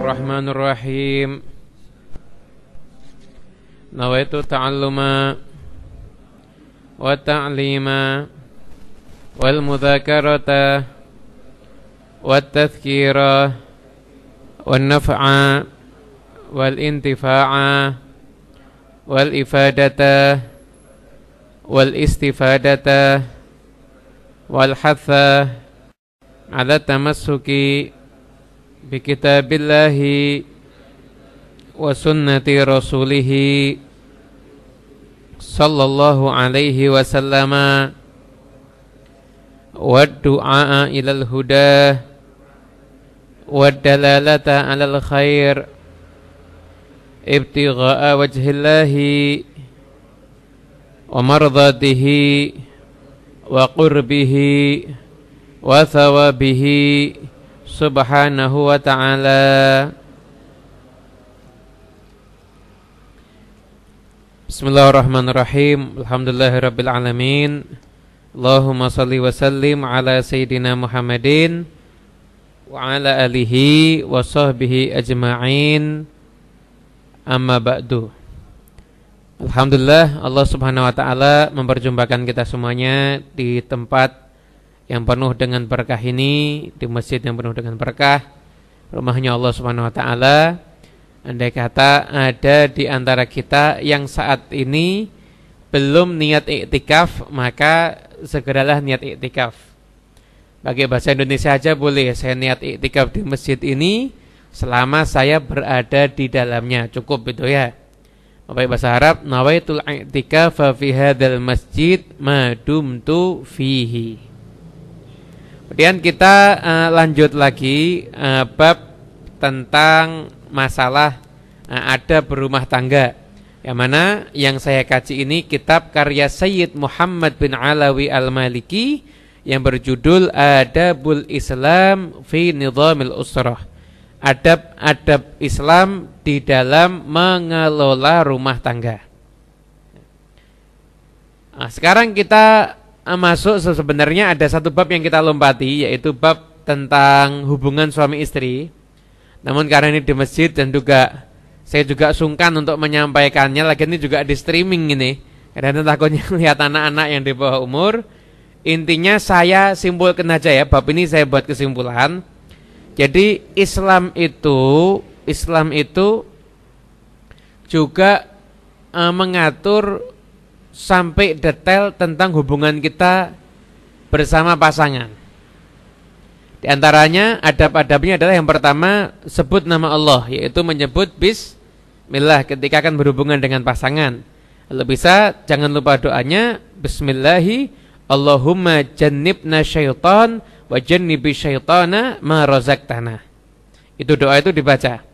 Bismillahirrahmanirrahim. Nawaitu ta'alluma wa ta'lima wal mudzakarata wat tadhkira wan naf'a wal intifa'a wal ifadata wal istifadata wal hatha ala tamassuki bi kitabillahi wa sunnati rasulihi sallallahu alaihi wasallama wa du'a ilal huda wa dalalata alal khair ibtigha'a wajhillahi wa mardatihi wa qurbihi wa thawabihi subhanahu wa ta'ala. Bismillahirrahmanirrahim. Alhamdulillahirabbil alamin. Allahumma shalli wa sallim ala sayyidina Muhammadin wa ala alihi wa sahbihi ajma'in. Amma ba'du. Alhamdulillah, Allah Subhanahu wa taala memperjumpakan kita semuanya di tempat yang penuh dengan berkah ini, di masjid yang penuh dengan berkah, rumahnya Allah Subhanahu wa taala. Andai kata ada di antara kita yang saat ini belum niat iktikaf, maka segeralah niat iktikaf. Pakai bahasa Indonesia aja boleh, saya niat iktikaf di masjid ini selama saya berada di dalamnya, cukup itu ya. Pakai bahasa Arab, nawaitul i'tikafa fi hadzal masjid ma dumtu fihi. Kemudian kita lanjut lagi bab tentang masalah adab berumah tangga. Yang mana yang saya kaji ini kitab karya Sayyid Muhammad bin Alawi Al-Maliki yang berjudul Adabul Islam fi Nizamil Usrah. Adab-adab Islam di dalam mengelola rumah tangga. Nah, sekarang kita masuk, sebenarnya ada satu bab yang kita lompati, yaitu bab tentang hubungan suami istri. Namun karena ini di masjid dan juga saya juga sungkan untuk menyampaikannya, lagi ini juga di streaming ini, karena takutnya lihat anak-anak yang di bawah umur. Intinya saya simpulkan aja ya, bab ini saya buat kesimpulan. Jadi Islam itu juga mengatur sampai detail tentang hubungan kita bersama pasangan. Di antaranya adab-adabnya adalah yang pertama, sebut nama Allah, yaitu menyebut bismillah ketika akan berhubungan dengan pasangan. Lalu bisa jangan lupa doanya, bismillahi Allahumma jannibna syaitan wa jannibi syaitana ma razaqtana. Itu doa itu dibaca.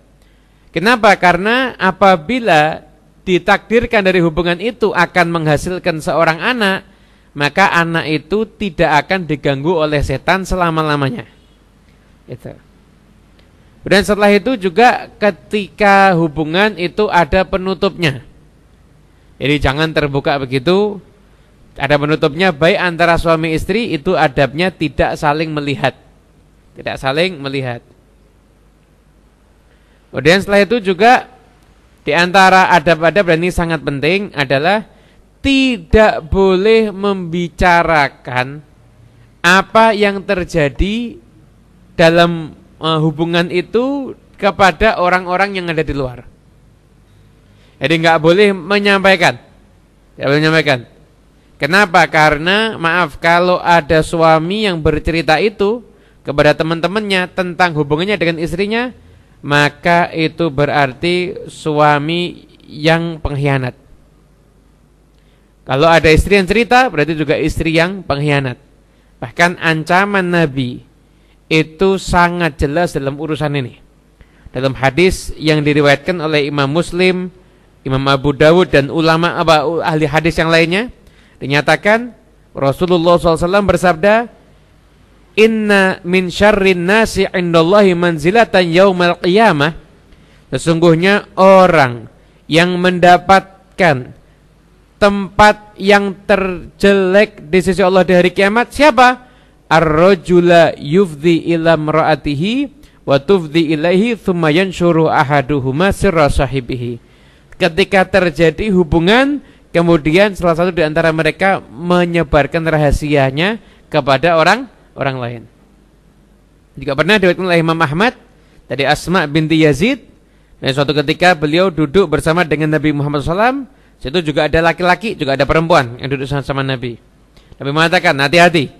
Kenapa? Karena apabila ditakdirkan dari hubungan itu akan menghasilkan seorang anak, maka anak itu tidak akan diganggu oleh setan selama-lamanya. Itu. Dan setelah itu juga ketika hubungan itu ada penutupnya. Jadi jangan terbuka begitu. Ada penutupnya, baik antara suami istri itu adabnya tidak saling melihat. Tidak saling melihat. Kemudian setelah itu juga di antara adab-adab, dan ini sangat penting, adalah tidak boleh membicarakan apa yang terjadi dalam hubungan itu kepada orang-orang yang ada di luar. Jadi nggak boleh menyampaikan. Tidak boleh menyampaikan. Kenapa? Karena maaf, kalau ada suami yang bercerita itu kepada teman-temannya tentang hubungannya dengan istrinya, maka itu berarti suami yang pengkhianat. Kalau ada istri yang cerita, berarti juga istri yang pengkhianat. Bahkan ancaman Nabi itu sangat jelas dalam urusan ini. Dalam hadis yang diriwayatkan oleh Imam Muslim, Imam Abu Dawud dan ulama ahli hadis yang lainnya, dinyatakan Rasulullah SAW bersabda, inna min syarrin nasi indallahi manzilatan yaumal qiyamah. Sesungguhnya orang yang mendapatkan tempat yang terjelek di sisi Allah di hari kiamat siapa? Ar-rajula yufdi ila imra'atihi wa tufdi ilaihi thumma yanshuru ahaduhuma sirra sahibihi. Ketika terjadi hubungan, kemudian salah satu di antara mereka menyebarkan rahasianya kepada orang lain. Juga pernah diriwayatkan oleh Imam Ahmad dari Asma binti Yazid, dan suatu ketika beliau duduk bersama dengan Nabi Muhammad SAW. Situ juga ada laki-laki, juga ada perempuan yang duduk sama Nabi. Nabi mengatakan, hati-hati,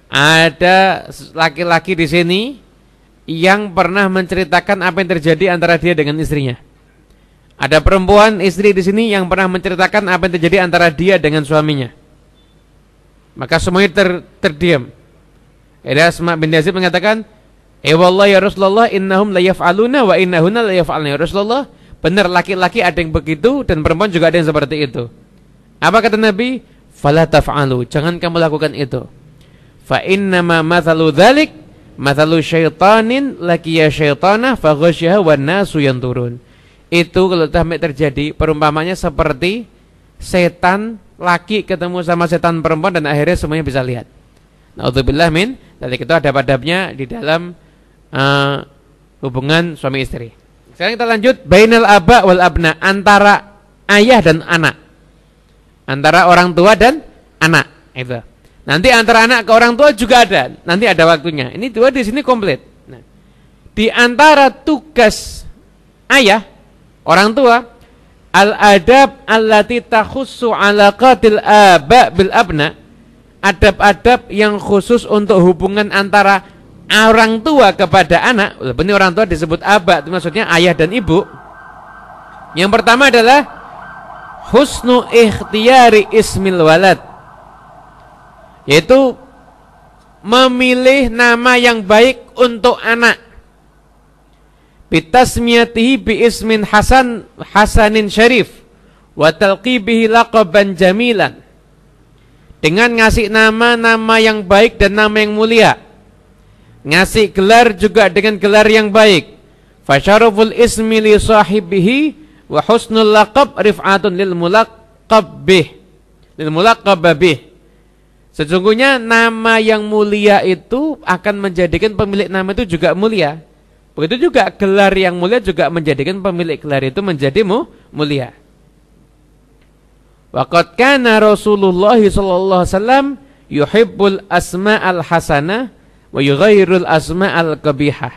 ada laki-laki di sini yang pernah menceritakan apa yang terjadi antara dia dengan istrinya. Ada perempuan istri di sini yang pernah menceritakan apa yang terjadi antara dia dengan suaminya. Maka semuanya terdiam. Asma bin Yazid mengatakan, wallahi ya Rasulullah, innahum la yaf'aluna wa innahunna la yaf'alna. Ya Rasulullah, benar laki-laki ada yang begitu dan perempuan juga ada yang seperti itu. Apa kata Nabi? Fala taf'alu, jangan kamu lakukan itu. Fa innama mathalu dzalik mathalu syaitanin laqiya syaitana fa ghasyaha wan nasu yanturun. Itu kalau sampai terjadi perumpamannya seperti setan laki ketemu sama setan perempuan dan akhirnya semuanya bisa lihat. Naudzubillah min, dari itu ada adabnya di dalam hubungan suami istri. Sekarang kita lanjut bainal aba wal abna, antara ayah dan anak. Antara orang tua dan anak. Itu. Nanti antara anak ke orang tua juga ada. Nanti ada waktunya. Ini dua di sini komplit. Nah, di antara tugas ayah, orang tua, al-adab allati takhussu alaqatil aba bil abna, adab-adab yang khusus untuk hubungan antara orang tua kepada anak. Ini orang tua disebut aba, itu maksudnya ayah dan ibu. Yang pertama adalah husnu ikhtiyari ismil walad, yaitu memilih nama yang baik untuk anak. Bitasmiyatihi bi ismin hasanin syarif wa talqibihi laqaban jamilan, dengan ngasih nama yang baik dan nama yang mulia, ngasih gelar juga dengan gelar yang baik. Fasyaraful ismi li sahibihi wa husnul laqab rif'atun lil mulaqab bih. Sesungguhnya nama yang mulia itu akan menjadikan pemilik nama itu juga mulia. Begitu juga gelar yang mulia juga menjadikan pemilik gelar itu menjadi mulia. Waqad kana Rasulullah sallallahu alaihi wasallam yuhibbul asma'al hasanah wa yughairul asma'al qabihah.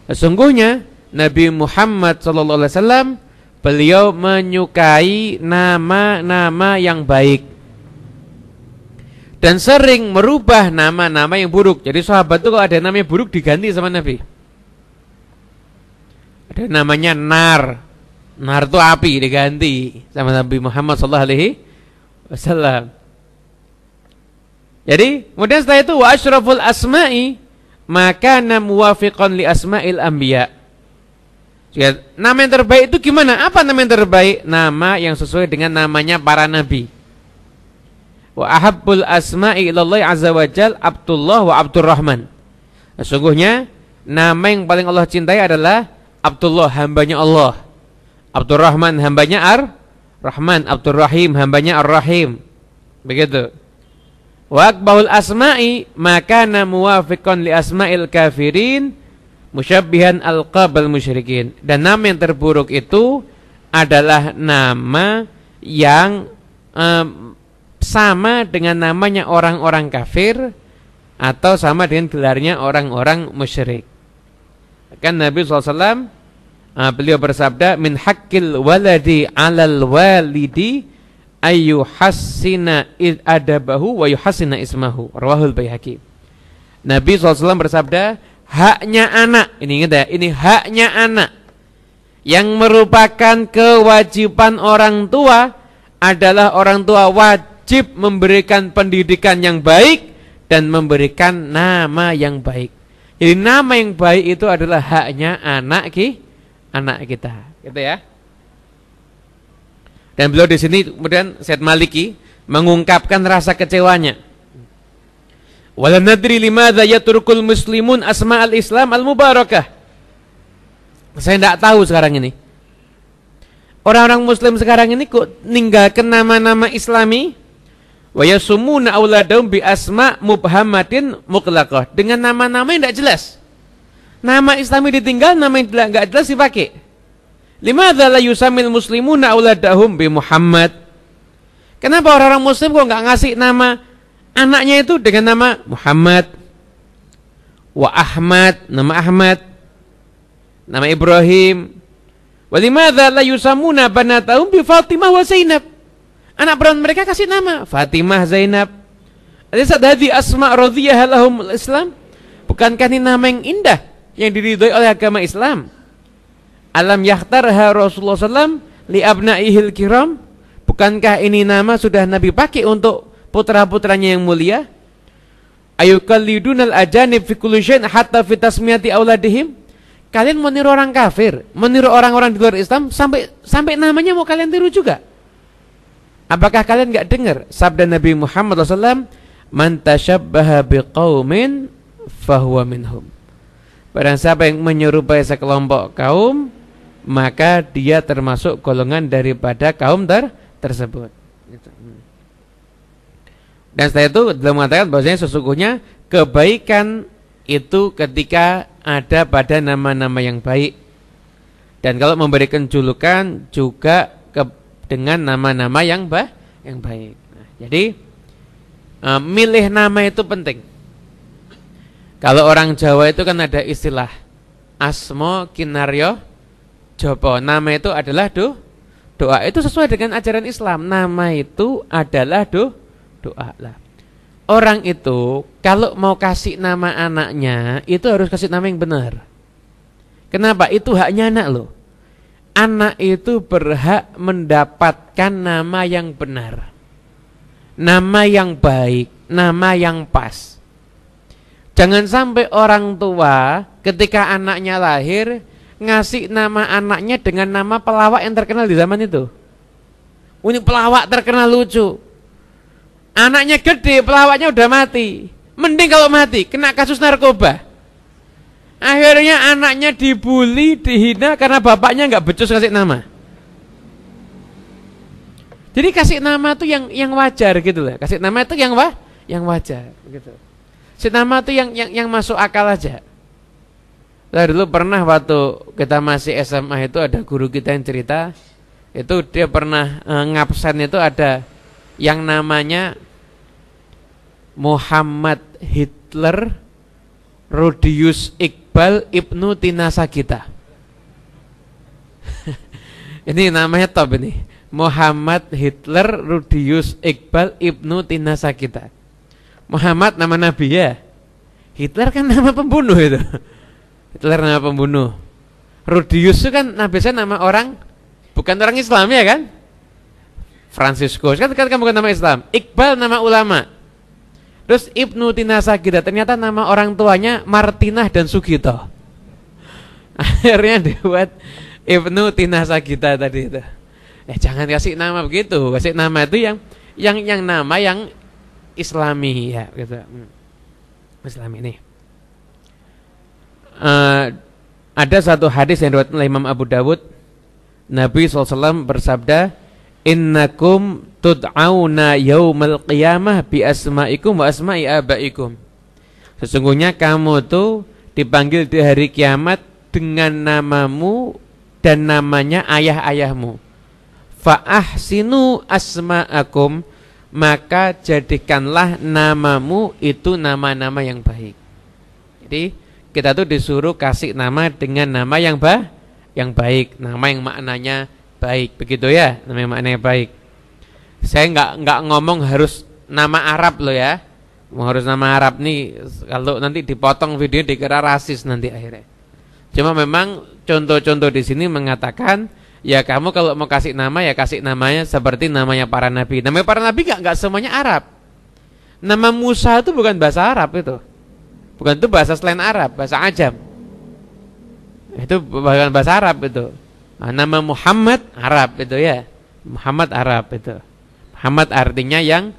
Sesungguhnya Nabi Muhammad sallallahu alaihi wasallam beliau menyukai nama-nama yang baik dan sering merubah nama-nama yang buruk. Jadi sahabat itu kalau ada namanya buruk diganti sama Nabi. Ada namanya nar itu api, diganti sama Nabi Muhammad sallallahu alaihi wasallam. Jadi kemudian setelah itu wa asyraful asma'i maka muwafiqan li asma'il anbiya. Nama yang terbaik itu gimana? Apa nama yang terbaik? Nama yang sesuai dengan namanya para nabi. Wa ahabbul asma'i ilallahi azza wa jal Abdullah wa Abdurrahman. Sesungguhnya nama yang paling Allah cintai adalah Abdullah, hambanya Allah. Abdurrahman, hambanya Ar-Rahman. Abdurrahim, hambanya Ar-Rahim. Begitu. Wa akbahul asma'i makana muwafiqan li asma'il kafirin musyabbihan alqabal musyrikin. Dan nama yang terburuk itu adalah nama yang sama dengan namanya orang-orang kafir atau sama dengan gelarnya orang-orang musyrik. Kan Nabi SAW beliau bersabda, min haqqil waladi alal walidi ayu hassina adabahu wa yuhassina ismahu, rawahul Baihaqi. Nabi SAW bersabda, haknya anak, ini ingat ya, ini haknya anak yang merupakan kewajiban orang tua adalah orang tua wajib memberikan pendidikan yang baik dan memberikan nama yang baik. Jadi nama yang baik itu adalah haknya anak kita, gitu ya. Dan beliau di sini kemudian Syed Maliki mengungkapkan rasa kecewanya. Wala nadri limadza yatrukul muslimun asma'al Islam al-mubarakah. Saya tidak tahu sekarang ini. Orang-orang muslim sekarang ini kok ninggalkan nama-nama Islami wa yasumuna auladahum bi asma' mubhamatin mutlaqah, dengan nama-nama yang tidak jelas. Nama Islami ditinggal, nama yang enggak jelas dipakai. Limadza la yusammil muslimuna auladahum bi Muhammad? Kenapa orang-orang muslim kok enggak ngasih nama anaknya itu dengan nama Muhammad, wa Ahmad, nama Ahmad, nama Ibrahim? Wa limadza la yusammuna banatahum bi Fatimah wa Zainab? Anak perempuan mereka kasih nama Fatimah, Zainab. Alaysa hadhihi asma' radhiyaha lahum al-Islam? Bukankah ini nama yang indah yang diridhoi oleh agama Islam? Alam yakhtarha Rasulullah SAW li abnaihil kiram? Bukankah ini nama sudah Nabi pakai untuk putra-putranya yang mulia? Ayukallidunal ajanib fi kulli syai'in hatta fi tasmiyati auladihim? Kalian meniru orang kafir, meniru orang-orang di luar Islam, sampai namanya mau kalian tiru juga. Apakah kalian enggak dengar sabda Nabi Muhammad SAW, man tashabbaha biqaumin fahuwa minhum? Barang siapa yang menyerupai sekelompok kaum, maka dia termasuk golongan daripada kaum tersebut. Dan setelah itu beliau mengatakan bahwasanya sesungguhnya kebaikan itu ketika ada pada nama-nama yang baik. Dan kalau memberikan julukan juga dengan nama-nama yang baik. Nah, jadi milih nama itu penting. Kalau orang Jawa itu kan ada istilah asmo kinaryo jopo. Nama itu adalah doa. Itu sesuai dengan ajaran Islam. Nama itu adalah doa lah. Orang itu kalau mau kasih nama anaknya itu harus kasih nama yang benar. Kenapa? Itu haknya anak loh. Anak itu berhak mendapatkan nama yang benar, nama yang baik, nama yang pas. Jangan sampai orang tua ketika anaknya lahir ngasih nama anaknya dengan nama pelawak yang terkenal di zaman itu. Ini pelawak terkenal lucu. Anaknya gede, pelawaknya udah mati. Mending kalau mati, kena kasus narkoba. Akhirnya anaknya dibully, dihina karena bapaknya nggak becus kasih nama. Jadi kasih nama tuh yang wajar gitu lah. Kasih nama itu yang wajar gitu. Kasih nama tuh yang masuk akal aja. Lah dulu pernah waktu kita masih SMA itu ada guru kita yang cerita, itu dia pernah ngabsen itu ada yang namanya Muhammad Hitler Rudius Iqbal Ibnu Tinasagita. Ini namanya top ini. Muhammad Hitler Rudius Iqbal Ibnu Tinasagita. Muhammad nama nabi ya. Hitler kan nama pembunuh itu. Hitler nama pembunuh. Rudius itu kan biasanya nama orang bukan orang Islam ya kan? Franciscus kan bukan nama Islam. Iqbal nama ulama. Terus Ibnu Tinasagita ternyata nama orang tuanya Martinah dan Sugito. Akhirnya dibuat Ibnu Tinasagita tadi itu. Jangan kasih nama begitu, kasih nama itu yang nama yang Islami ya gitu. Islami ini. Ada satu hadis yang diriwayatkan oleh Imam Abu Dawud. Nabi SAW bersabda, innakum tud'auna yaumal qiyamah bi asma'ikum wa asma'i abaikum. Sesungguhnya kamu tuh dipanggil di hari kiamat dengan namamu dan namanya ayah-ayahmu. Fa ahsinu asma'akum, maka jadikanlah namamu itu nama-nama yang baik. Jadi kita tuh disuruh kasih nama dengan nama yang baik, nama yang maknanya baik, begitu ya, nama yang maknanya baik. Saya nggak ngomong harus nama Arab loh ya, harus nama Arab nih, kalau nanti dipotong video dikira rasis nanti akhirnya. Cuma memang contoh-contoh di sini mengatakan, ya kamu kalau mau kasih nama ya kasih namanya seperti namanya para nabi. Namanya para nabi nggak semuanya Arab. Nama Musa itu bukan bahasa Arab itu, bukan itu bahasa selain Arab, bahasa Ajam. Itu bukan bahasa Arab itu. Nama Muhammad Arab itu ya, Muhammad Arab itu. Muhammad artinya yang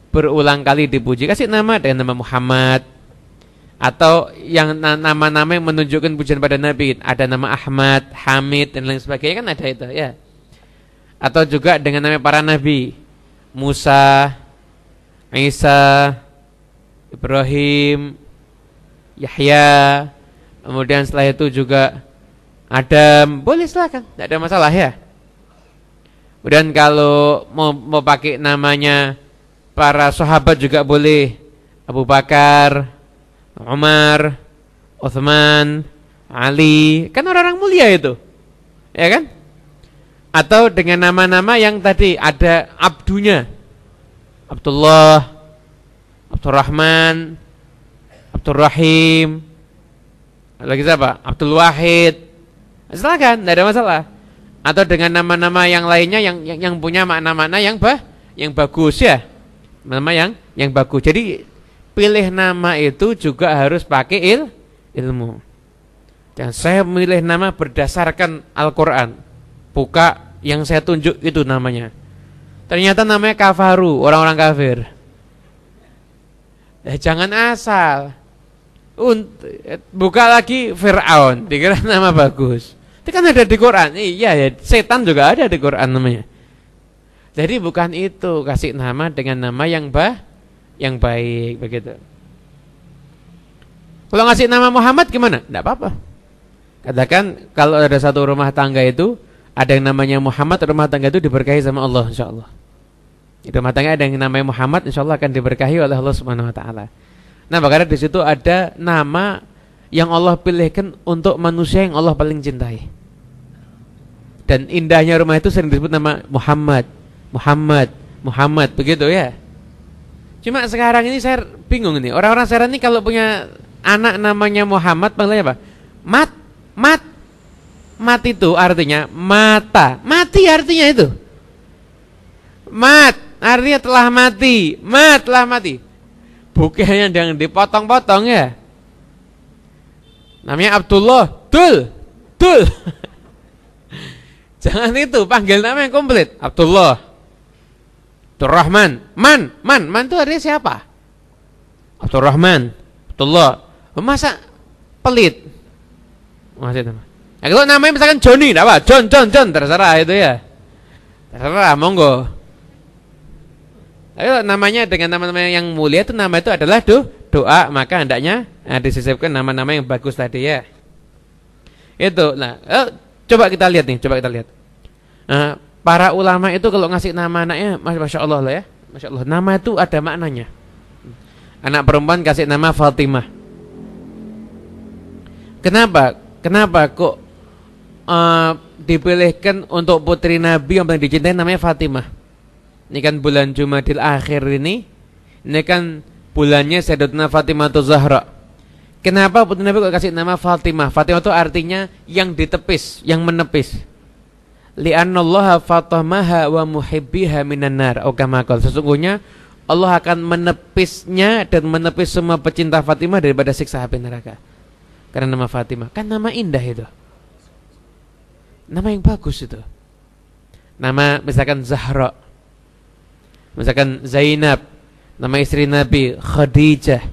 berulang kali dipuji. Kasih nama dengan nama Muhammad. Atau yang nama-nama yang menunjukkan pujian pada Nabi. Ada nama Ahmad, Hamid dan lain sebagainya kan ada itu ya. Atau juga dengan nama para Nabi, Musa, Isa, Ibrahim, Yahya, kemudian setelah itu juga Adam, boleh silakan, tidak ada masalah ya. Kemudian kalau mau pakai namanya para sahabat juga boleh, Abu Bakar, Umar, Utsman, Ali, kan orang-orang mulia itu, ya kan? Atau dengan nama-nama yang tadi ada abdunya, Abdullah, Abdurrahman, Abdurrahim, lagi siapa? Abdul Wahid. Silakan, tidak ada masalah. Atau dengan nama-nama yang lainnya yang punya makna-makna yang bagus ya, nama yang bagus. Jadi pilih nama itu juga harus pakai ilmu. Dan saya memilih nama berdasarkan Al-Quran. Buka yang saya tunjuk itu namanya. Ternyata namanya kafaru, orang-orang kafir. Jangan asal. Buka lagi Fir'aun, dikira nama bagus. Itu kan ada di Quran. Iya ya, setan juga ada di Quran namanya. Jadi bukan itu, kasih nama dengan nama yang baik begitu. Kalau ngasih nama Muhammad gimana? Tidak apa-apa. Katakan kalau ada satu rumah tangga itu ada yang namanya Muhammad, rumah tangga itu diberkahi sama Allah insyaallah. Di rumah tangga ada yang namanya Muhammad, insyaallah akan diberkahi oleh Allah Subhanahu wa taala. Nah, karena di situ ada nama yang Allah pilihkan untuk manusia yang Allah paling cintai. Dan indahnya rumah itu sering disebut nama Muhammad, Muhammad, Muhammad, begitu ya. Cuma sekarang ini saya bingung nih, orang-orang sekarang ini kalau punya anak namanya Muhammad panggilnya apa? Mat itu artinya mata. Mati artinya itu. Mat artinya telah mati. Mat telah mati. Bukannya yang dipotong-potong ya. Namanya Abdullah. Dul. Jangan itu, panggil nama yang komplit. Abdullah. Abdurrahman. Man itu artinya siapa? Abdurrahman. Abdullah. Masa pelit? Masih nama. Nah, kalau namanya misalkan Johnny, apa? John, terserah itu ya. Terserah, monggo. Ayo namanya dengan nama-nama yang mulia itu, nama itu adalah doa, maka hendaknya disisipkan nama-nama yang bagus tadi ya. Itu. Nah, coba kita lihat. Nah, para ulama itu kalau ngasih nama anaknya, masya Allah lah ya, masya Allah. Nama itu ada maknanya. Anak perempuan kasih nama Fatimah. Kenapa kok dipilihkan untuk putri Nabi yang paling dicintai namanya Fatimah? Ini kan bulan Jumadil Akhir ini kan bulannya Sayyidatuna Fatimah Zahra. Kenapa putri Nabi kok kasih nama Fatimah? Fatimah itu artinya yang ditepis, yang menepis. Li'annallaha fatamaha wa muhibbiha minan nar. Sesungguhnya Allah akan menepisnya dan menepis semua pecinta Fatimah daripada siksa api neraka. Karena nama Fatimah kan nama indah itu. Nama yang bagus itu. Nama misalkan Zahra, misalkan Zainab, nama istri Nabi Khadijah.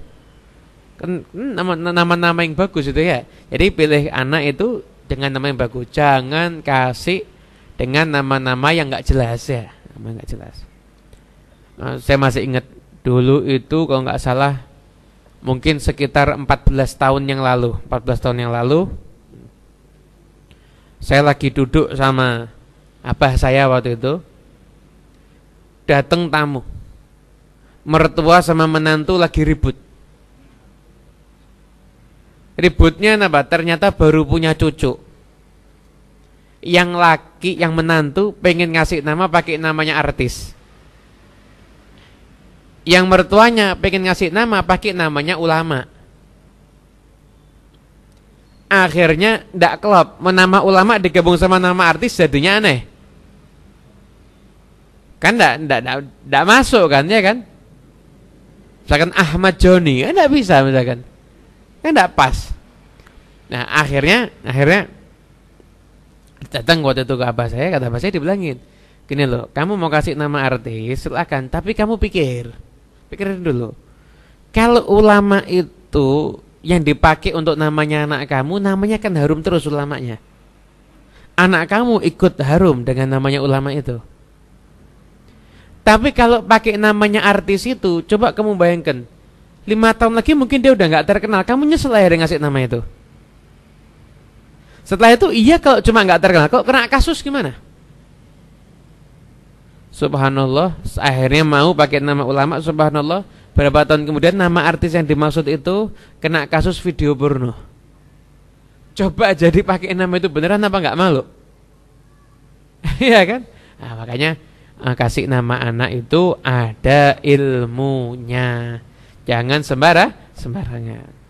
Kan nama-nama yang bagus itu ya. Jadi pilih anak itu dengan nama yang bagus. Jangan kasih dengan nama-nama yang enggak jelas ya. Nama enggak jelas. Saya masih ingat dulu itu kalau enggak salah mungkin sekitar 14 tahun yang lalu saya lagi duduk sama abah saya waktu itu. Datang tamu, mertua sama menantu lagi ribut. Ributnya apa? Ternyata baru punya cucu. Yang laki, yang menantu pengen ngasih nama pakai namanya artis. Yang mertuanya pengen ngasih nama pakai namanya ulama. Akhirnya ndak klop, nama ulama digabung sama nama artis jadinya aneh. Kan ndak masuk kan ya kan? Misalkan Ahmad Joni kan ndak bisa misalkan. Kan ndak pas. Nah, akhirnya datang waktu itu ke abah saya, kata abah saya dibilangin, "Gini loh, kamu mau kasih nama artis, silakan, tapi kamu pikirin dulu. Kalau ulama itu yang dipakai untuk namanya anak kamu, namanya kan harum terus ulamanya. Anak kamu ikut harum dengan namanya ulama itu. Tapi kalau pakai namanya artis itu, coba kamu bayangkan, 5 tahun lagi mungkin dia udah gak terkenal, kamu nyesel ya ngasih nama itu. Setelah itu iya kalau cuma nggak terkenal, kok kena kasus gimana? Subhanallah, akhirnya mau pakai nama ulama. Subhanallah, berapa tahun kemudian nama artis yang dimaksud itu kena kasus video porno. Coba jadi pakai nama itu beneran apa nggak malu? Iya kan? Nah, makanya kasih nama anak itu ada ilmunya. Jangan sembarangan.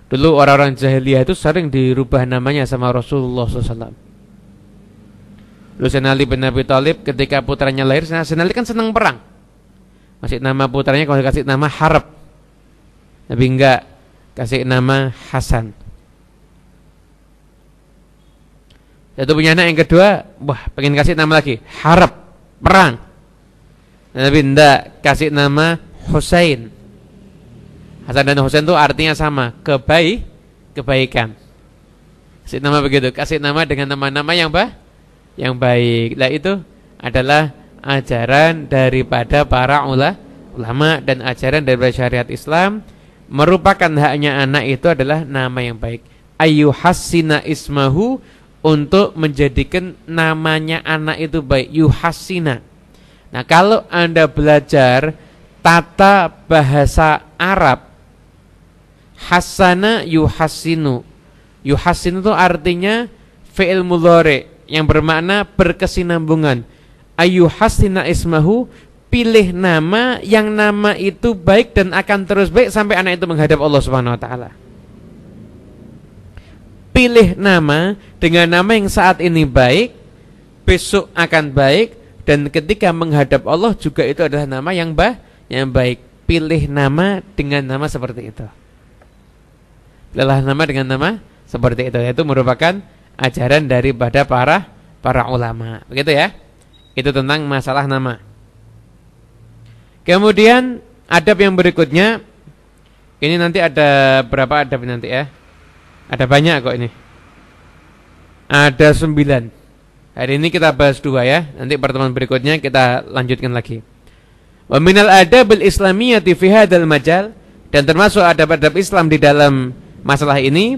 Dulu orang-orang jahiliyah itu sering dirubah namanya sama Rasulullah SAW. Dulu Sayyidina Ali bin Abi Thalib ketika putranya lahir, Sayyidina Ali kan senang perang. Masih nama putranya kalau dikasih nama Harb. Tapi enggak, kasih nama Hasan. Itu punya anak yang kedua, wah pengen kasih nama lagi, Harb, perang. Tapi enggak, kasih nama Husain. Hasan dan Husain itu artinya sama, kebaikan. Kasih nama begitu, kasih nama dengan nama-nama yang baik. Lah itu adalah ajaran daripada para ulama dan ajaran daripada syariat Islam. Merupakan haknya anak itu adalah nama yang baik. Ayyuhassina ismahu, untuk menjadikan namanya anak itu baik. Yuhassina. Nah, kalau Anda belajar tata bahasa Arab, hasana yuhassinu. Yuhassinu itu artinya fi'il mudhari yang bermakna berkesinambungan. Ayyuhassina ismahu, pilih nama yang nama itu baik dan akan terus baik sampai anak itu menghadap Allah Subhanahu wa taala. Pilih nama dengan nama yang saat ini baik, besok akan baik, dan ketika menghadap Allah juga itu adalah nama yang baik. Pilih nama dengan nama seperti itu. Pilihlah nama dengan nama seperti itu. Itu merupakan ajaran daripada para ulama. Begitu ya. Itu tentang masalah nama. Kemudian adab yang berikutnya, ini nanti ada berapa adab nanti ya? Ada banyak kok ini. Ada 9. Hari ini kita bahas 2 ya. Nanti pertemuan berikutnya kita lanjutkan lagi. Wa minal adabil islamiyyati fi hadzal majal, dan termasuk adab-adab Islam di dalam masalah ini,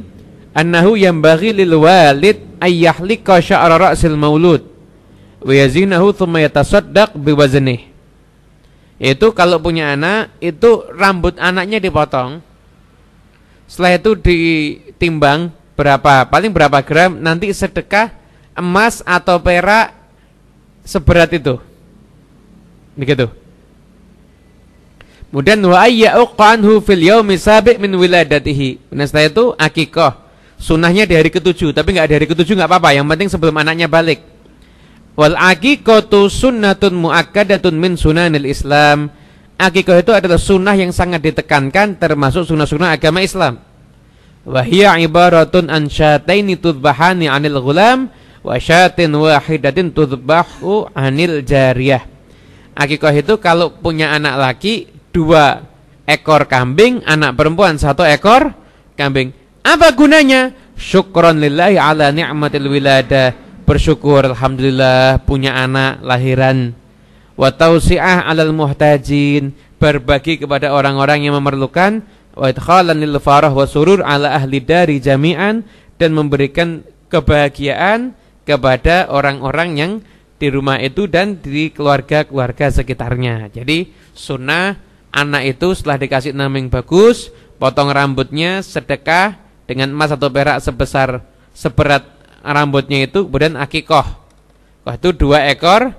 annahu yambaghi lil walid ayyahlika sya'ra ra'sil maulud wa yazinahu thumma yatasaddaq biwaznih. Yaitu kalau punya anak, itu rambut anaknya dipotong. Setelah itu ditimbang paling berapa gram, nanti sedekah emas atau perak seberat itu. Begitu. Kemudian wa ayyaqanhu fil yaumi sabi' min wiladatihi. Nah, setelah itu akikah. Sunahnya di hari ke-7, tapi enggak di hari ke-7 enggak apa-apa, yang penting sebelum anaknya balik. Wal aqiqatu sunnatun muakkadatun min sunanil Islam. Akikah itu adalah sunnah yang sangat ditekankan, termasuk sunnah-sunnah agama Islam. Wa hiya ibaratun an syataini tudbahani 'anil ghulam wa syatin wahidatin tudbahu 'anil jariyah. Akikah itu kalau punya anak laki 2 ekor kambing, anak perempuan 1 ekor kambing. Apa gunanya? Syukron lillahi ala ni'matil wiladah, bersyukur alhamdulillah punya anak lahiran. Wa tausi'ah 'alal muhtajin, berbagi kepada orang-orang yang memerlukan. Wa idkhalan lil farah wa surur 'ala ahli dari jami'an, dan memberikan kebahagiaan kepada orang-orang yang di rumah itu dan di keluarga-keluarga sekitarnya. Jadi sunnah anak itu setelah dikasih nama yang bagus, potong rambutnya, sedekah dengan emas atau perak seberat rambutnya itu, kemudian akikoh. Wah, itu 2 ekor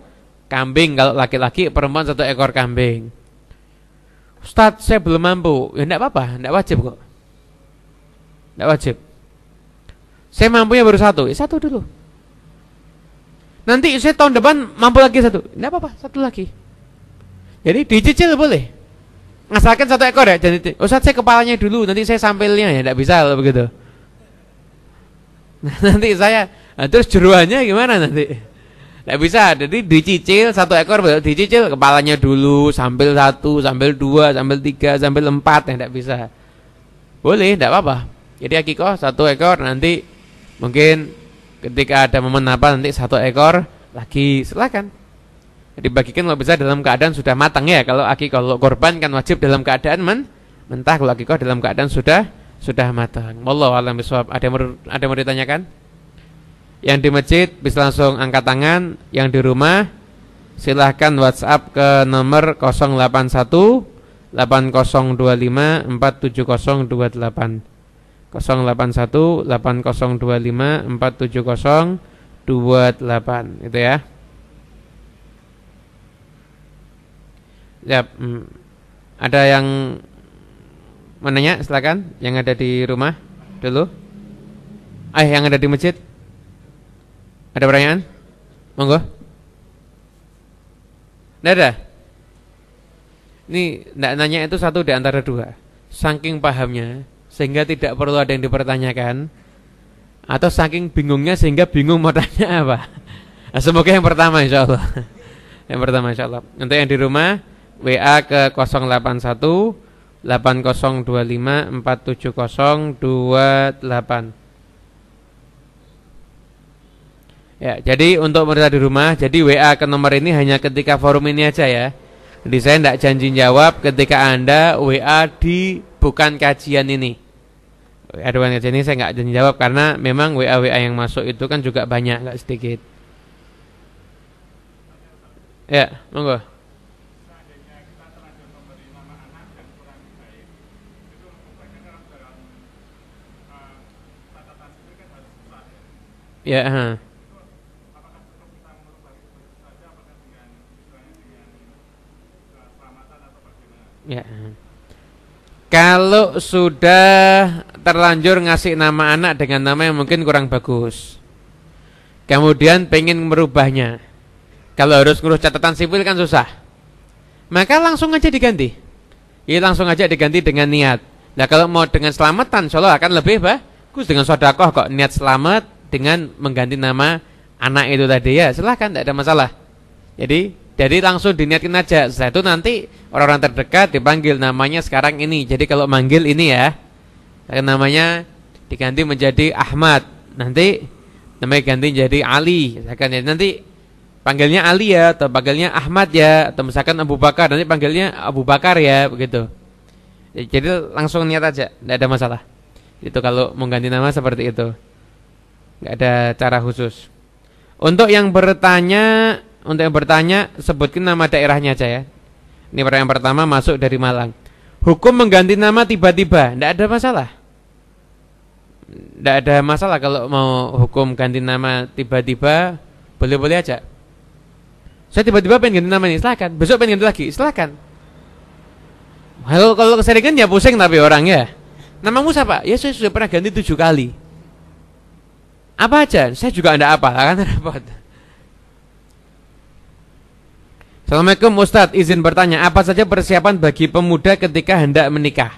kambing kalau laki-laki, perempuan 1 ekor kambing. Ustaz, saya belum mampu. Ya enggak apa-apa, enggak wajib kok. Enggak wajib. Saya mampunya baru 1, 1 dulu. Nanti saya tahun depan mampu lagi 1, enggak apa-apa, 1 lagi. Jadi dicicil boleh. Asalkan 1 ekor ya. Jadi Ustaz, saya kepalanya dulu, nanti saya sampilnya, ya enggak bisa kalau begitu. Nanti saya, terus jeruannya gimana nanti? Enggak bisa. Jadi dicicil 1 ekor, dicicil kepalanya dulu, sambil 1, sambil 2, sambil 3, sambil 4, ya enggak bisa. Boleh, enggak apa-apa. Jadi akikoh 1 ekor, nanti mungkin ketika ada momen apa nanti 1 ekor lagi, silakan. Dibagikan kalau bisa dalam keadaan sudah matang ya. Kalau akikoh, kalau korban kan wajib dalam keadaan mentah. Kalau akikoh dalam keadaan sudah sudah matang. Wallahu a'lam bishawab. Ada yang mau ditanyakan? Yang di masjid bisa langsung angkat tangan, yang di rumah silahkan WhatsApp ke nomor 081 8025 47028 081 8025 47028 itu ya. Siap. Ada yang menanya, silakan. Yang ada di rumah dulu. Yang ada di masjid. Ada pertanyaan? Monggo. Nggak ada. Ini nggak nanya itu satu di antara dua. Saking pahamnya sehingga tidak perlu ada yang dipertanyakan, atau saking bingungnya sehingga bingung mau tanya apa. Nah, semoga yang pertama insyaallah. Yang pertama insyaallah. Untuk yang di rumah WA ke 081 8025 47028. Ya, jadi untuk pemirsa di rumah, jadi WA ke nomor ini hanya ketika forum ini aja ya. Jadi saya tidak janji jawab ketika Anda WA di bukan kajian ini. WA bukan kajian ini saya nggak janji jawab karena memang WA yang masuk itu kan juga banyak, nggak sedikit. Ya, monggo. Ya, ya. Kalau sudah terlanjur ngasih nama anak dengan nama yang mungkin kurang bagus, kemudian pengen merubahnya, kalau harus ngurus catatan sipil kan susah, maka langsung aja diganti. Ya langsung aja diganti dengan niat. Nah kalau mau dengan selamatan, insyaallah akan lebih bagus dengan sedekah kok. Niat selamat dengan mengganti nama anak itu tadi ya silahkan, tidak ada masalah. Jadi langsung diniatkan aja. Setelah itu nanti orang-orang terdekat dipanggil namanya sekarang ini. Jadi kalau manggil ini ya, namanya diganti menjadi Ahmad. Nanti namanya ganti jadi Ali. Misalkan ya, nanti panggilnya Ali ya, atau panggilnya Ahmad ya, atau misalkan Abu Bakar, nanti panggilnya Abu Bakar ya, begitu. Jadi langsung niat aja, tidak ada masalah. Itu kalau mau ganti nama seperti itu, nggak ada cara khusus. Untuk yang bertanya sebutkan nama daerahnya aja ya. Ini pertanyaan pertama masuk dari Malang. Hukum mengganti nama tiba-tiba, tidak ada masalah. Tidak ada masalah kalau mau hukum ganti nama tiba-tiba, boleh-boleh aja. Saya tiba-tiba pengen ganti nama ini, silakan. Besok pengen ganti lagi, silakan. Kalau keseringan ya pusing tapi orangnya. Namamu siapa? Ya saya sudah pernah ganti 7 kali. Apa aja? Saya juga tidak apa, kan repot. Assalamualaikum Ustadz, izin bertanya, apa saja persiapan bagi pemuda ketika hendak menikah?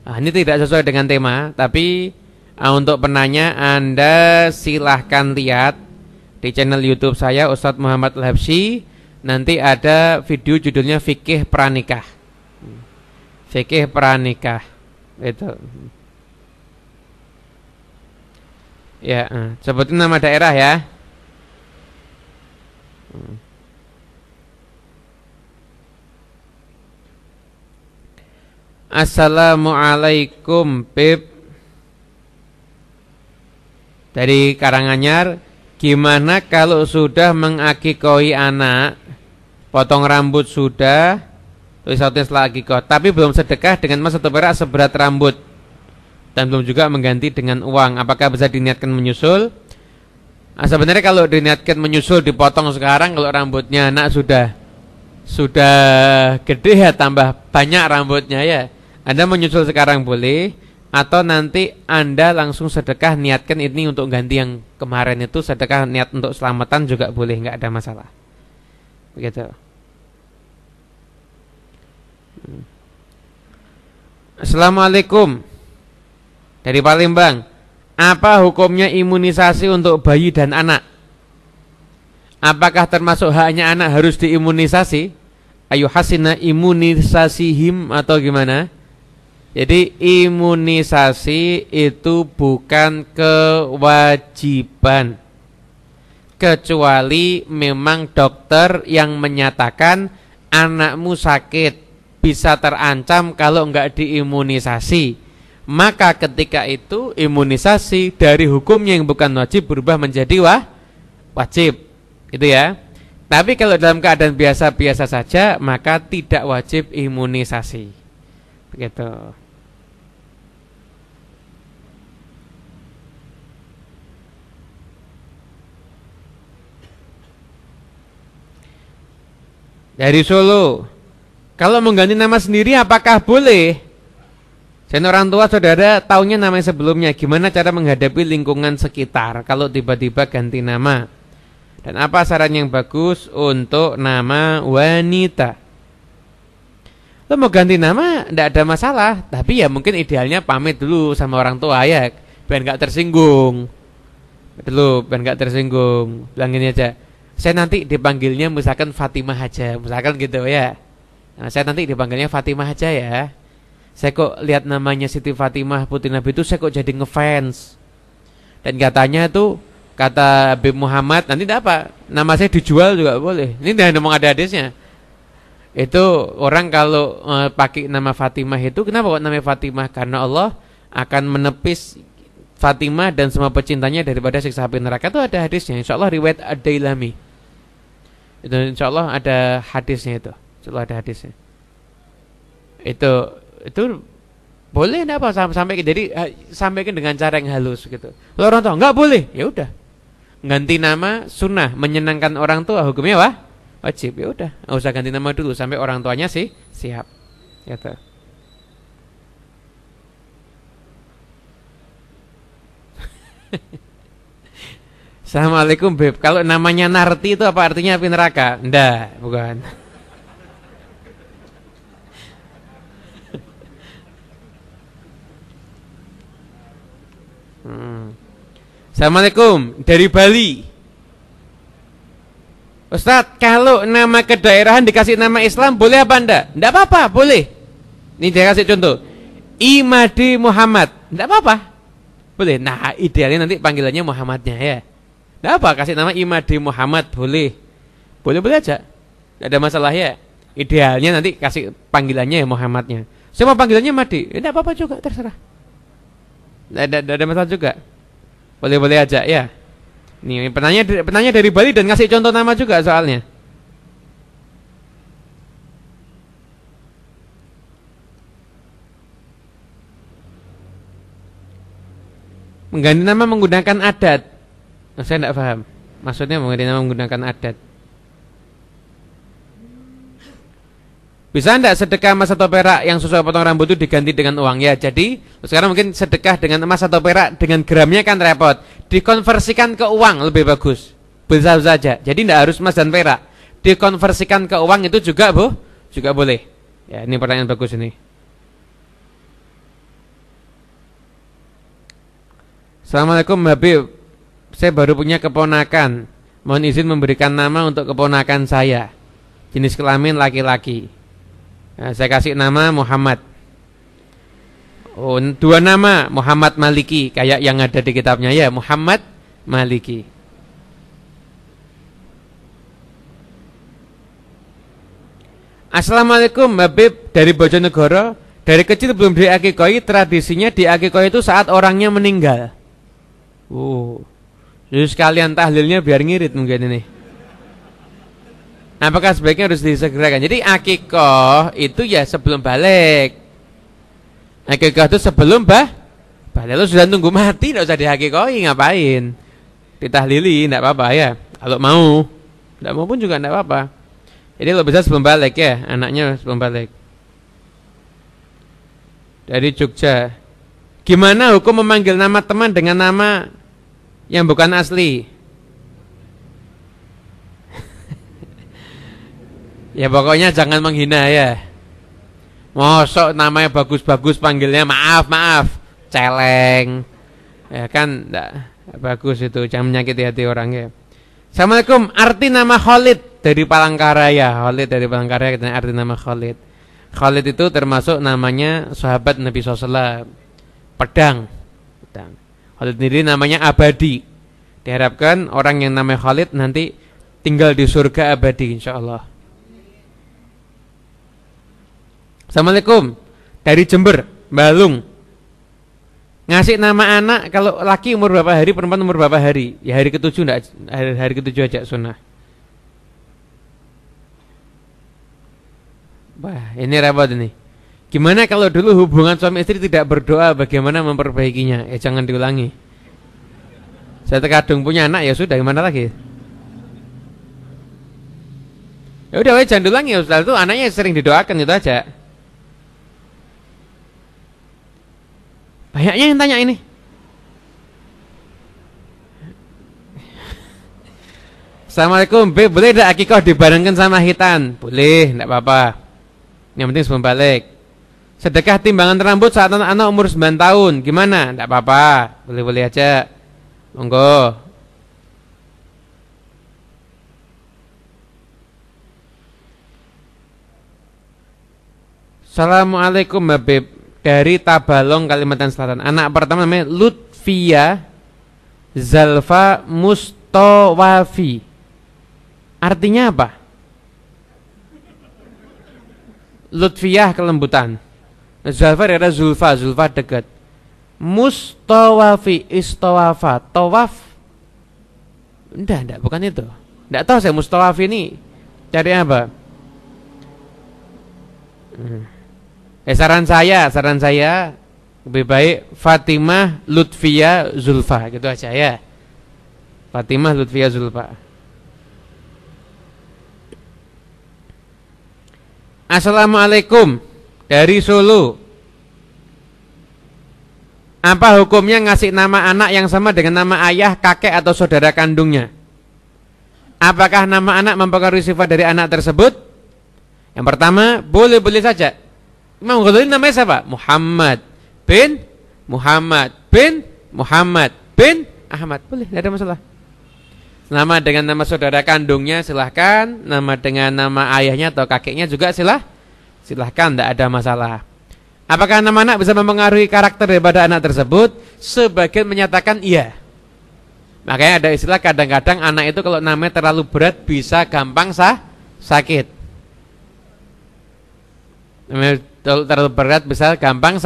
Ini tidak sesuai dengan tema, tapi untuk penanya Anda silahkan lihat di channel YouTube saya Ustadz Muhammad Al-Habsyi. Nanti ada video judulnya Fikih Pranikah. Fikih Pranikah itu. Ya, sebutin nama daerah ya. Assalamualaikum Pip. Dari Karanganyar, gimana kalau sudah mengakikoi anak, potong rambut sudah, terus setelah akikoh, tapi belum sedekah dengan emas atau perak seberat rambut, dan belum juga mengganti dengan uang, apakah bisa diniatkan menyusul? Sebenarnya kalau diniatkan menyusul dipotong sekarang, kalau rambutnya anak sudah gede ya, tambah banyak rambutnya ya, Anda menyusul sekarang boleh, atau nanti Anda langsung sedekah niatkan ini untuk ganti yang kemarin itu, sedekah niat untuk selamatan juga boleh, nggak ada masalah. Begitu. Assalamualaikum. Dari Palembang. Apa hukumnya imunisasi untuk bayi dan anak? Apakah termasuk haknya anak harus diimunisasi? Ayu hasina imunisasihim atau gimana? Jadi imunisasi itu bukan kewajiban, kecuali memang dokter yang menyatakan anakmu sakit, bisa terancam kalau enggak diimunisasi. maka ketika itu imunisasi dari hukumnya yang bukan wajib berubah menjadi wajib. Itu ya. Tapi kalau dalam keadaan biasa-biasa saja, maka tidak wajib imunisasi. Begitu. Dari Solo, kalau mengganti nama sendiri apakah boleh? Dan orang tua saudara taunya namanya sebelumnya. Gimana cara menghadapi lingkungan sekitar kalau tiba-tiba ganti nama? Dan apa saran yang bagus untuk nama wanita? Lo mau ganti nama tidak ada masalah, tapi ya mungkin idealnya pamit dulu sama orang tua ya, biar nggak tersinggung. Dulu biar nggak tersinggung. Bilang gini aja, saya nanti dipanggilnya misalkan Fatimah aja, misalkan gitu ya. Nah, saya nanti dipanggilnya Fatimah aja ya. Saya kok lihat namanya Siti Fatimah Putri Nabi itu saya kok jadi ngefans. Dan katanya tuh kata Habib Muhammad nanti tidak apa, nama saya dijual juga boleh. Ini dah ngomong ada hadisnya. Itu orang kalau pakai nama Fatimah itu kenapa kok namanya Fatimah? Karena Allah akan menepis Fatimah dan semua pecintanya daripada siksa api neraka. Itu ada hadisnya. Insyaallah riwayat Ad-Dailami. Itu insyaallah ada hadisnya itu. Insyaallah ada hadisnya. Itu boleh enggak apa sampai jadi sampaikan dengan cara yang halus gitu. Kalau orang tua enggak boleh, ya udah. Ganti nama sunnah, menyenangkan orang tua hukumnya wajib. Ya udah, enggak usah ganti nama dulu sampai orang tuanya sih siap. Gitu. Assalamualaikum Beb. Kalau namanya Narti itu apa artinya api neraka? Enggak, bukan. Assalamualaikum dari Bali. Ustadz, kalau nama kedaerahan dikasih nama Islam boleh apa enggak? Enggak apa-apa, boleh. Ini dia kasih contoh. Imadi Muhammad, enggak apa-apa. Boleh. Nah, idealnya nanti panggilannya Muhammadnya ya. Enggak apa, kasih nama Imadi Muhammad boleh. Boleh-boleh aja. Enggak ada masalah ya. Idealnya nanti kasih panggilannya ya Muhammadnya. Siapa panggilannya Madi? Enggak apa-apa juga, terserah. Enggak ada masalah juga. Boleh-boleh aja ya. Nih penanya dari Bali dan ngasih contoh nama juga soalnya. Mengganti nama menggunakan adat. Saya tidak paham. Maksudnya mengganti nama menggunakan adat. Bisa enggak sedekah emas atau perak yang sesuai potong rambut itu diganti dengan uang ya? Jadi sekarang mungkin sedekah dengan emas atau perak dengan gramnya kan repot. Dikonversikan ke uang lebih bagus. Bisa saja. Jadi enggak harus emas dan perak. Dikonversikan ke uang itu juga juga boleh. Ya, ini pertanyaan bagus ini. Assalamualaikum Habib. Saya baru punya keponakan. Mohon izin memberikan nama untuk keponakan saya. Jenis kelamin laki-laki. Nah, saya kasih nama Muhammad. Oh, dua nama Muhammad Maliki kayak yang ada di kitabnya ya, Muhammad Maliki. Assalamualaikum Habib dari Bojonegoro. Dari kecil belum diakikoi, tradisinya diakikoi itu saat orangnya meninggal. Jadi sekalian tahlilnya biar ngirit mungkin ini. Apakah sebaiknya harus disegerakan? Jadi akikoh itu ya sebelum balik. Akikoh itu sebelum balik. Lo sudah tunggu mati, tidak usah dihakikoi, ngapain? Ditahlili, tidak apa-apa ya. Kalau mau, tidak mau pun juga tidak apa-apa. Jadi lo bisa sebelum balik ya, anaknya sebelum balik. Dari Jogja. Gimana hukum memanggil nama teman dengan nama yang bukan asli? Ya pokoknya jangan menghina ya. Mosok namanya bagus-bagus panggilnya maaf, celeng. Ya kan enggak bagus itu, jangan menyakiti hati orang ya. Assalamualaikum, arti nama Khalid dari Palangkaraya. Khalid dari Palangkaraya katanya arti nama Khalid. Khalid itu termasuk namanya sahabat Nabi SAW. Pedang. Khalid sendiri namanya abadi. Diharapkan orang yang namanya Khalid nanti tinggal di surga abadi insyaallah. Assalamualaikum dari Jember, Balung. Ngasih nama anak kalau laki umur berapa hari, perempuan umur berapa hari? Ya hari ke-7 enggak, hari ke-7 aja sunnah. Wah, ini repot ini. Gimana kalau dulu hubungan suami istri tidak berdoa, bagaimana memperbaikinya? Jangan diulangi. Saya terkadang punya anak ya sudah, gimana lagi? Ya udah, jangan diulangi. Setelah itu anaknya sering didoakan itu aja. Banyaknya yang tanya ini. Assalamualaikum, Beb, boleh tidak akikah dibarengkan sama hitan? Boleh, tidak apa-apa. Yang penting sebelum balik. Sedekah timbangan rambut saat anak-anak umur 9 tahun, gimana? Tidak apa-apa, boleh-boleh aja. Monggo. Assalamualaikum, Mbak Beb. Dari Tabalong, Kalimantan Selatan. Anak pertama namanya Lutfia Zalfa Mustawafi. Artinya apa? Lutfiyah kelembutan. Zalfa ada Zulfa, Zulfa dekat. Mustawafi, istawafa, tawaf. Enggak, bukan itu. Enggak tahu saya Mustawafi ini cari apa? Saran saya lebih baik Fatimah Lutfia Zulfa, gitu aja ya. Fatimah Lutfia Zulfa. Assalamualaikum, dari Solo. Apa hukumnya ngasih nama anak yang sama dengan nama ayah, kakek atau saudara kandungnya? Apakah nama anak mempengaruhi sifat dari anak tersebut? Yang pertama, boleh-boleh saja. Imam Ghazali namanya siapa? Muhammad bin Muhammad bin Muhammad bin Ahmad. Boleh, tidak ada masalah. Nama dengan nama saudara kandungnya silahkan. Nama dengan nama ayahnya atau kakeknya juga silahkan, tidak ada masalah. Apakah nama anak bisa mempengaruhi karakter daripada anak tersebut? Sebagian menyatakan iya. Makanya ada istilah kadang-kadang anak itu kalau namanya terlalu berat bisa gampang sakit. Namanya terlalu berat bisa gampang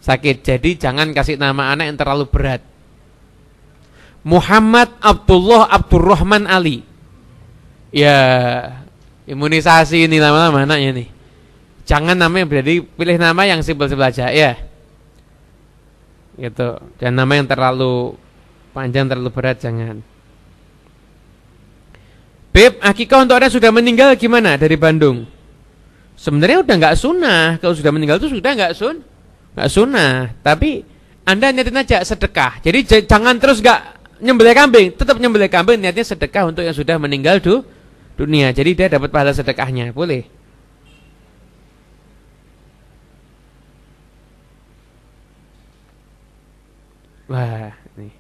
sakit. Jadi jangan kasih nama anak yang terlalu berat. Muhammad Abdullah Abdurrahman Ali. Ya, imunisasi ini lama-lama anaknya nih. Jangan namanya berarti pilih nama yang simpel-simpel aja ya. Gitu. Dan nama yang terlalu panjang, terlalu berat jangan. Beb, akikah untuk orang sudah meninggal gimana dari Bandung? Sebenarnya udah nggak sunnah. Kalau sudah meninggal itu sudah nggak sunnah. Tapi Anda niatin aja sedekah. Jadi jangan terus nggak nyembelih kambing. Tetap nyembelih kambing, niatnya sedekah untuk yang sudah meninggal dunia. Jadi dia dapat pahala sedekahnya. Boleh. Wah, nih.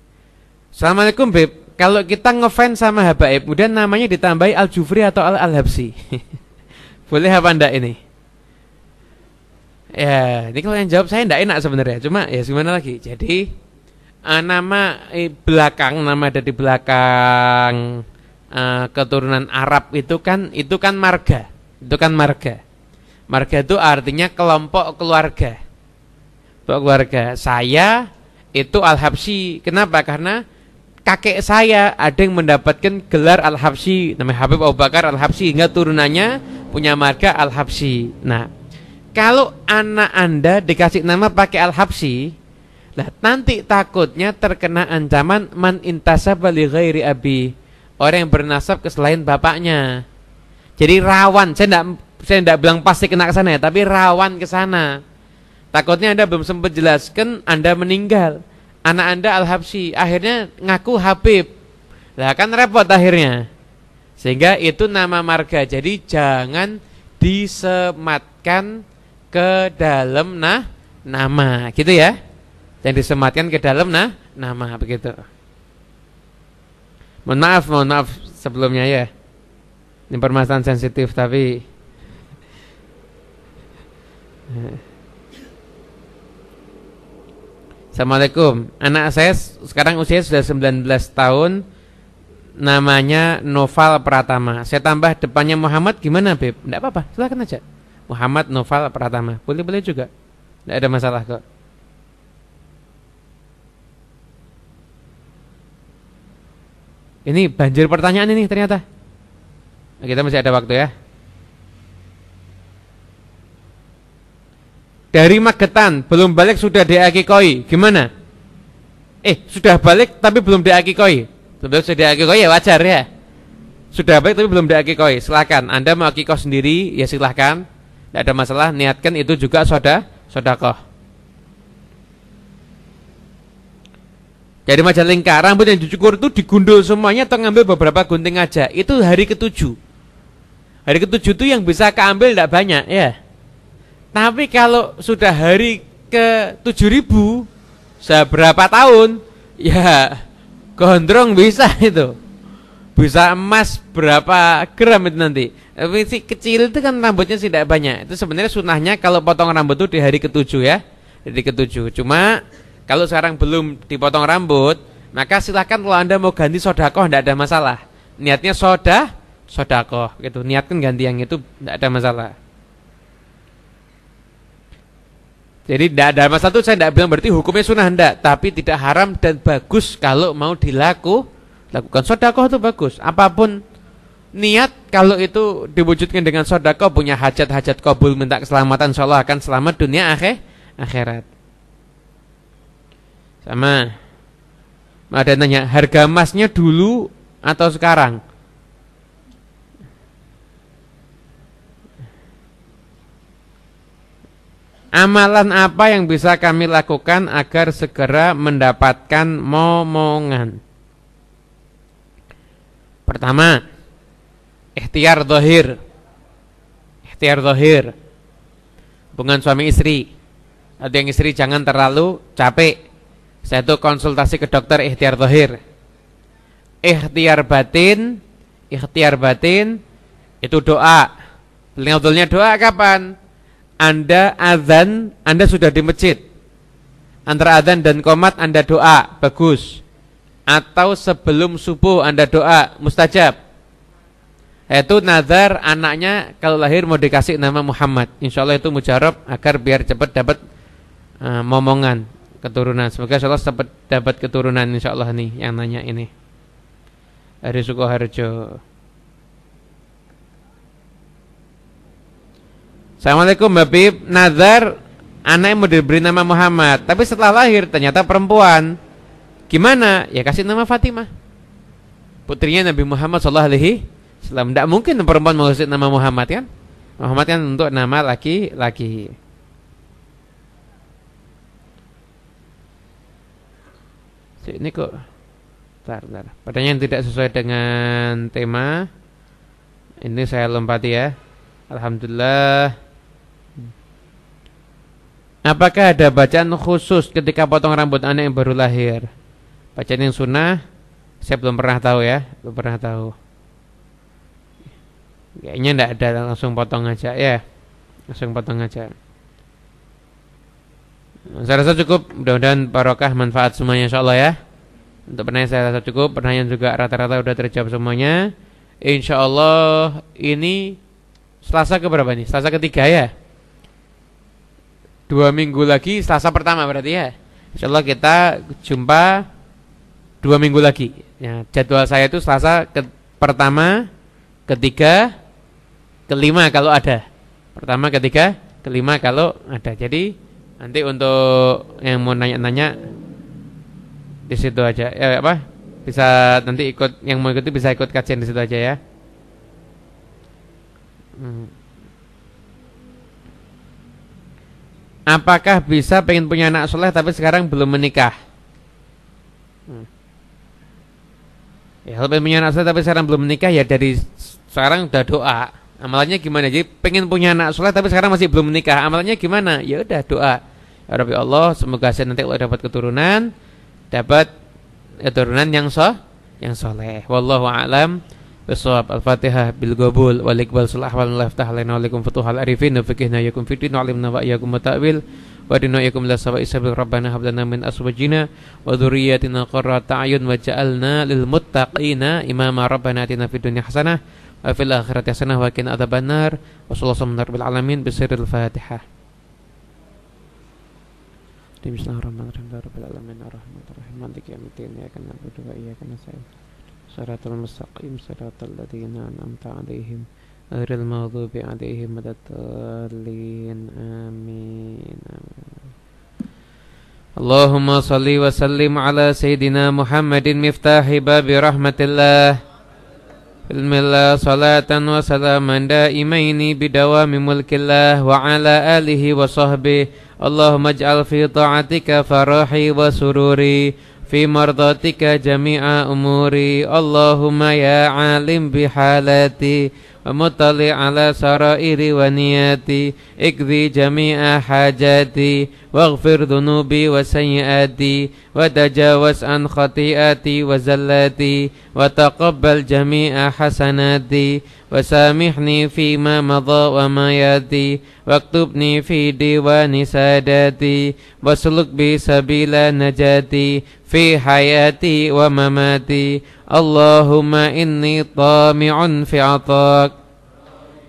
Assalamualaikum, Beb. Kalau kita ngefans sama Habaib, kemudian namanya ditambahi Al-Jufri atau Al-Habsi. Boleh apa enggak ini? Ya, ini kalau yang jawab saya enggak enak sebenarnya. Cuma ya gimana lagi. Jadi nama belakang, nama dari belakang keturunan Arab itu kan marga. Itu kan marga. Marga itu artinya kelompok keluarga. Keluarga. Saya itu Al-Habsyi. Kenapa? Karena kakek saya ada yang mendapatkan gelar Al-Habsyi, namanya Habib Abu Bakar Al-Habsyi, hingga turunannya punya marga Al-Habsyi. Nah, kalau anak Anda dikasih nama pakai Al-Habsyi, lah nanti takutnya terkena ancaman man intasaba li ghairi abi, orang yang bernasab ke selain bapaknya. Jadi rawan, saya enggak bilang pasti kena ke sana ya, tapi rawan ke sana. Takutnya Anda belum sempat jelaskan, Anda meninggal. Anak Anda Al-Habsyi, akhirnya ngaku Habib. Lah kan repot akhirnya. Sehingga itu nama marga. Jadi jangan disematkan ke dalam nama, gitu ya. Jangan disematkan ke dalam nama begitu. Mohon maaf sebelumnya ya. Ini permasalahan sensitif tapi Assalamualaikum. Anak saya sekarang usia sudah 19 tahun. Namanya Noval Pratama. Saya tambah depannya Muhammad, gimana, Beb? Enggak apa-apa, silakan aja. Muhammad Noval Pratama. Boleh-boleh juga. Enggak ada masalah kok. Ini banjir pertanyaan ini ternyata. Kita masih ada waktu ya. Dari Magetan belum balik sudah diakikoi, gimana? Sudah balik tapi belum diakikoi. Belum balik sudah diakikoi ya wajar ya. Sudah balik tapi belum diakikoi, silakan. Anda mau akikoh sendiri ya silahkan, tidak ada masalah. Niatkan itu juga sodakoh. Jadi Majalengka rambut yang dicukur itu digundul semuanya atau ngambil beberapa gunting aja. Itu hari ke-7. Hari ke-7 itu yang bisa keambil tidak banyak ya. Tapi kalau sudah hari ke-7.000 seberapa tahun ya gondrong bisa itu. Bisa emas berapa gram itu nanti. Tapi si kecil itu kan rambutnya tidak banyak. Itu sebenarnya sunahnya kalau potong rambut itu di hari ke-7 ya. Hari ke-7. Cuma kalau sekarang belum dipotong rambut, maka silahkan kalau Anda mau ganti sodakoh tidak ada masalah. Niatnya sodakoh gitu. Niatkan ganti yang itu tidak ada masalah. Jadi tidak ada masalah itu saya tidak bilang berarti hukumnya sunnah tidak, tapi tidak haram dan bagus kalau mau lakukan sodakoh itu bagus. Apapun niat kalau itu diwujudkan dengan sodakoh, punya hajat-hajat kabul, minta keselamatan, insyaallah akan selamat dunia akhirat. Sama. Ada yang nanya, harga emasnya dulu atau sekarang? Amalan apa yang bisa kami lakukan agar segera mendapatkan momongan? Pertama, ikhtiar zahir. Hubungan suami istri. Ada yang istri jangan terlalu capek. Saya itu konsultasi ke dokter ikhtiar zahir. Ikhtiar batin itu doa. Paling doa kapan? Anda azan, Anda sudah di masjid. Antara azan dan qomat Anda doa, bagus. Atau sebelum subuh Anda doa, mustajab. Itu nazar anaknya kalau lahir mau dikasih nama Muhammad. Insyaallah itu mujarab agar biar cepat dapat momongan, keturunan. Semoga insyaallah cepat dapat keturunan insyaallah nih yang nanya ini. Dari Sukoharjo. Assalamualaikum Mbak Bib, nazar anaknya mau diberi nama Muhammad, tapi setelah lahir ternyata perempuan. Gimana? Ya kasih nama Fatimah. Putrinya Nabi Muhammad sallallahu alaihi wasallam. Tidak mungkin perempuan mau kasih nama Muhammad kan? Muhammad kan untuk nama laki-laki. Ini kok bentar. Pertanyaan tidak sesuai dengan tema. Ini saya lompati ya. Alhamdulillah. Apakah ada bacaan khusus ketika potong rambut anak yang baru lahir? Bacaan yang sunnah saya belum pernah tahu ya. Belum pernah tahu. Kayaknya tidak ada, langsung potong aja ya. Langsung potong aja. Saya rasa cukup, mudah-mudahan barokah manfaat semuanya insyaallah ya. Untuk pertanyaan saya rasa cukup, pertanyaan juga rata-rata sudah terjawab semuanya. Insyaallah ini Selasa keberapa nih? Selasa ketiga ya. 2 minggu lagi Selasa pertama berarti ya. Insyaallah kita jumpa 2 minggu lagi. Ya, jadwal saya itu Selasa pertama, ketiga, kelima kalau ada. Pertama, ketiga, kelima kalau ada. Jadi nanti untuk yang mau nanya-nanya di situ aja. Ya apa? Bisa nanti ikut, yang mau ikuti bisa ikut kajian di situ aja ya. Apakah bisa pengen punya anak soleh tapi sekarang belum menikah? Ya kalau pengen punya anak soleh tapi sekarang belum menikah ya dari sekarang udah doa. Amalannya gimana? Jadi pengen punya anak soleh tapi sekarang masih belum menikah. Amalannya gimana? Ya udah doa. Ya Rabbi Allah, semoga saya nanti kalau dapat keturunan yang soleh. Wallahu a'lam. Bisawab. Al-Fatihah bil qabul wal iqbal sul ahwal la yaftah alaina wa alaikum futuhal arifin wa fiqhna yakum fiddin wa alimna wa iyyakum ta'wil wa dinu yakum la sawa'i sabil rabbana hab lana min azwajina wa dzurriyyatina qurrata a'yun waj'alna lil muttaqina imama rabbana atina fid dunya hasanah wa fil akhirati hasanah wa qina adzabannar wa sallallahu alaihi alamin bisirril Fatihah. Bismillahirrahmanirrahim. Rabbil alamin arrahmanirrahim maliki yaumiddin iyyaka na'budu wa iyyaka nasta'in. Shiratal mustaqim Shiratal ladzina an'amta 'alaihim ghairil maghdubi 'alaihim waladdallin. Amin. Allahumma salli wa sallim ala Sayyidina Muhammadin miftahi babi rahmatillah Bismillah salatan wa salaman daimaini bidawami mulkillah wa ala alihi wa sahbihi. Allahumma ij'al fi ta'atika farahi wa sururi fi mardatika jami'a umuri. Allahumma ya alim bihalati wa mutali ala sarairi wa niyati ikzi jami'a hajati waghfir dhunubi wa sayyiati wa tajawaz an khati'ati wa zallati wa taqabbal jami'a hasanati wa samihni fima madha wa ma yati waktubni fi diwani sadati wasluk bi sabila najati fi hayati wa mamati. Allahumma inni tami'un fi atak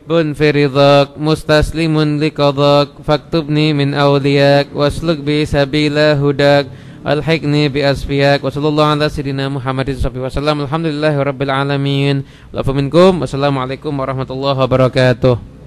bun fi ridhak mustaslimun liqadak faktubni min awliyak wasluk bi sabila hudak alhiqni bi asfiyak. Wa sallallahu ala sayyidina Muhammadin sallallahu alaihi wasallam. Alhamdulillahi rabbil alamin. Wa minkum. Wassalamualaikum warahmatullahi wabarakatuh.